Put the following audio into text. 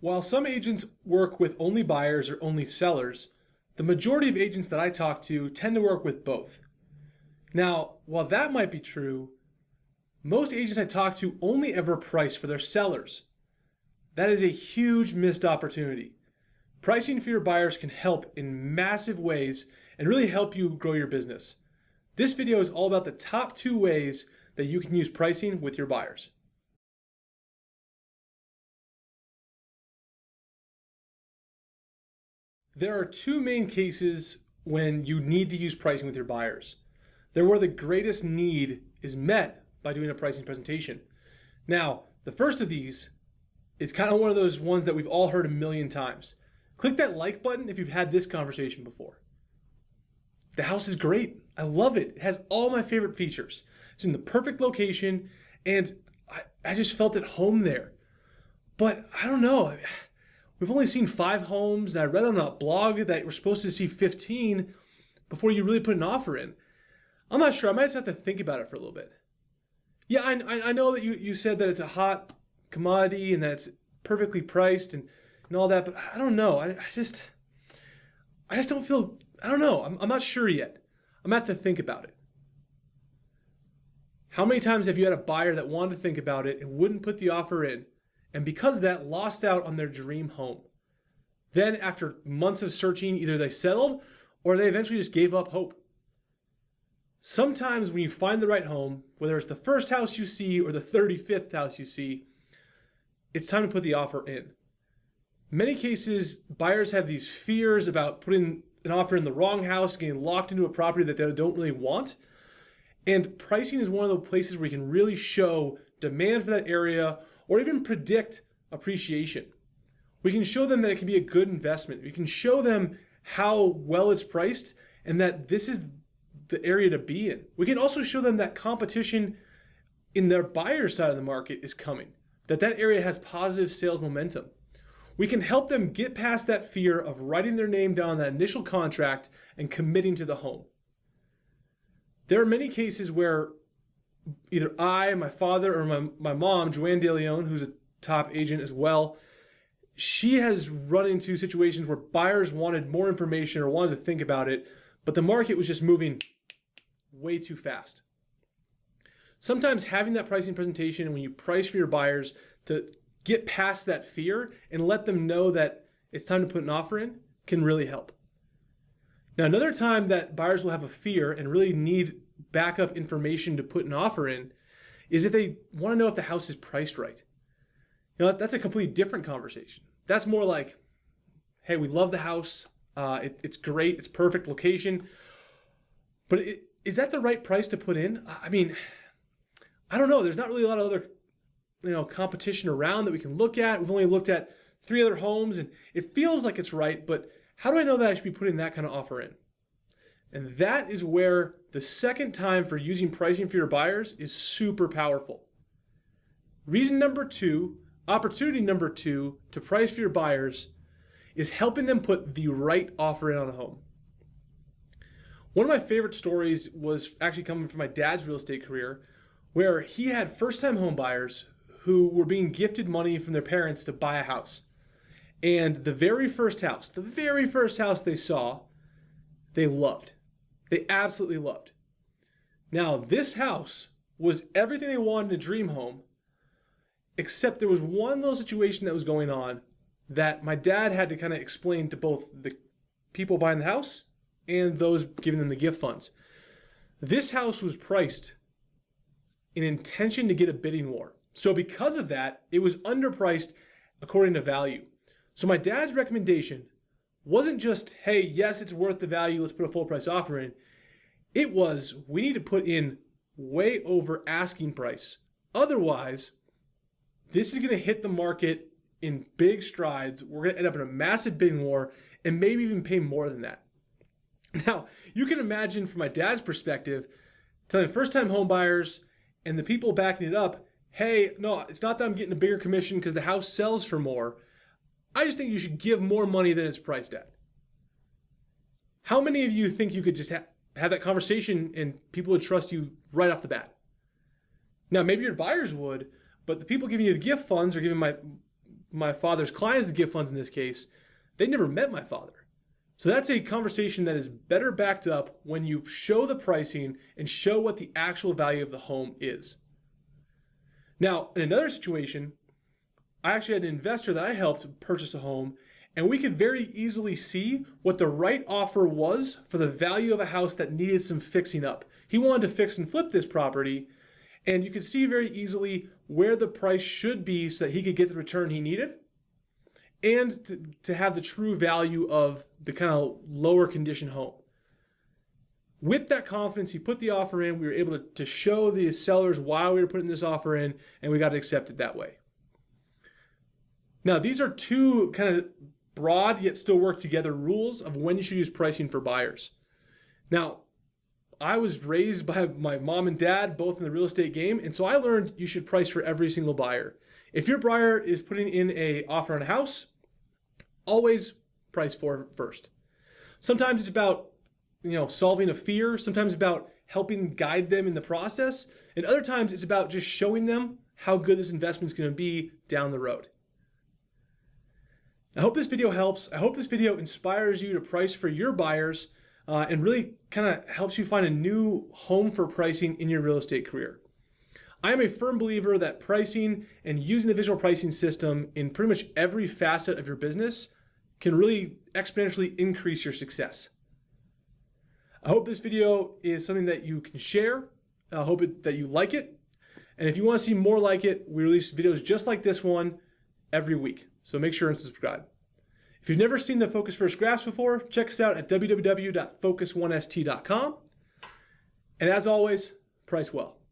While some agents work with only buyers or only sellers, the majority of agents that I talk to tend to work with both. Now, while that might be true, most agents I talk to only ever price for their sellers. That is a huge missed opportunity. Pricing for your buyers can help in massive ways and really help you grow your business. This video is all about the top 2 ways that you can use pricing with your buyers. There are 2 main cases when you need to use pricing with your buyers. They're where the greatest need is met by doing a pricing presentation. Now, the first of these is kind of one of those ones that we've all heard a million times. Click that like button if you've had this conversation before. The house is great. I love it. It has all my favorite features. It's in the perfect location, and I just felt at home there. But I don't know. We've only seen 5 homes, and I read on a blog that we're supposed to see 15 before you really put an offer in. I'm not sure. I might just have to think about it for a little bit. Yeah, I know that you said that it's a hot commodity and that it's perfectly priced and all that, but I don't know. I just don't feel, I don't know. I'm not sure yet. I'm going to have to think about it. How many times have you had a buyer that wanted to think about it and wouldn't put the offer in, and because of that lost out on their dream home? Then after months of searching, either they settled or they eventually just gave up hope. Sometimes when you find the right home, whether it's the first house you see or the 35th house you see, it's time to put the offer in. In many cases, buyers have these fears about putting an offer in the wrong house, getting locked into a property that they don't really want. And pricing is one of the places where you can really show demand for that area or even predict appreciation. We can show them that it can be a good investment. We can show them how well it's priced and that this is the area to be in. We can also show them that competition in their buyer side of the market is coming, that area has positive sales momentum. We can help them get past that fear of writing their name down on that initial contract and committing to the home. There are many cases where either I, my father, or my mom, Joanne DeLeon, who's a top agent as well, she has run into situations where buyers wanted more information or wanted to think about it, but the market was just moving way too fast. Sometimes having that pricing presentation when you price for your buyers to get past that fear and let them know that it's time to put an offer in can really help. Now, another time that buyers will have a fear and really need backup information to put an offer in is if they want to know if the house is priced right. You know, that's a completely different conversation. That's more like, hey, we love the house. It's great. It's perfect location. But is that the right price to put in? I mean, I don't know. There's not really a lot of other competition around that we can look at. We've only looked at 3 other homes and it feels like it's right, but how do I know that I should be putting that kind of offer in? And that is where the second time for using pricing for your buyers is super powerful. Reason number 2, opportunity number 2 to price for your buyers is helping them put the right offer in on a home. One of my favorite stories was actually coming from my dad's real estate career, where he had first-time home buyers who were being gifted money from their parents to buy a house. And the very first house they saw, they loved. They absolutely loved. Now, this house was everything they wanted in a dream home, except there was one little situation that was going on that my dad had to kind of explain to both the people buying the house and those giving them the gift funds. This house was priced in intention to get a bidding war. So because of that, it was underpriced according to value. So my dad's recommendation wasn't just, hey, yes, it's worth the value, let's put a full price offer in. It was, we need to put in way over asking price. Otherwise, this is going to hit the market in big strides. We're going to end up in a massive bidding war and maybe even pay more than that. Now, you can imagine from my dad's perspective, telling first-time home buyers and the people backing it up, hey, no, it's not that I'm getting a bigger commission because the house sells for more. I just think you should give more money than it's priced at. How many of you think you could just have that conversation and people would trust you right off the bat? Now, maybe your buyers would, but the people giving you the gift funds or giving my father's clients, the gift funds in this case, they never met my father. So that's a conversation that is better backed up when you show the pricing and show what the actual value of the home is. Now, in another situation, I actually had an investor that I helped purchase a home, and we could very easily see what the right offer was for the value of a house that needed some fixing up. He wanted to fix and flip this property, and you could see very easily where the price should be so that he could get the return he needed and to have the true value of the kind of lower condition home. With that confidence, he put the offer in. We were able to show the sellers why we were putting this offer in, and we got it accepted that way. Now, these are two kind of broad yet still work together rules of when you should use pricing for buyers. Now, I was raised by my mom and dad, both in the real estate game, and so I learned you should price for every single buyer. If your buyer is putting in an offer on a house, always price for it first. Sometimes it's about solving a fear. Sometimes it's about helping guide them in the process. And other times it's about just showing them how good this investment is going to be down the road. I hope this video helps. I hope this video inspires you to price for your buyers and really kind of helps you find a new home for pricing in your real estate career. I am a firm believer that pricing and using the visual pricing system in pretty much every facet of your business can really exponentially increase your success. I hope this video is something that you can share. I hope that you like it. And if you want to see more like it, we release videos just like this one every week. So make sure and subscribe. If you've never seen the Focus First graphs before, check us out at www.focus1st.com. And as always, price well.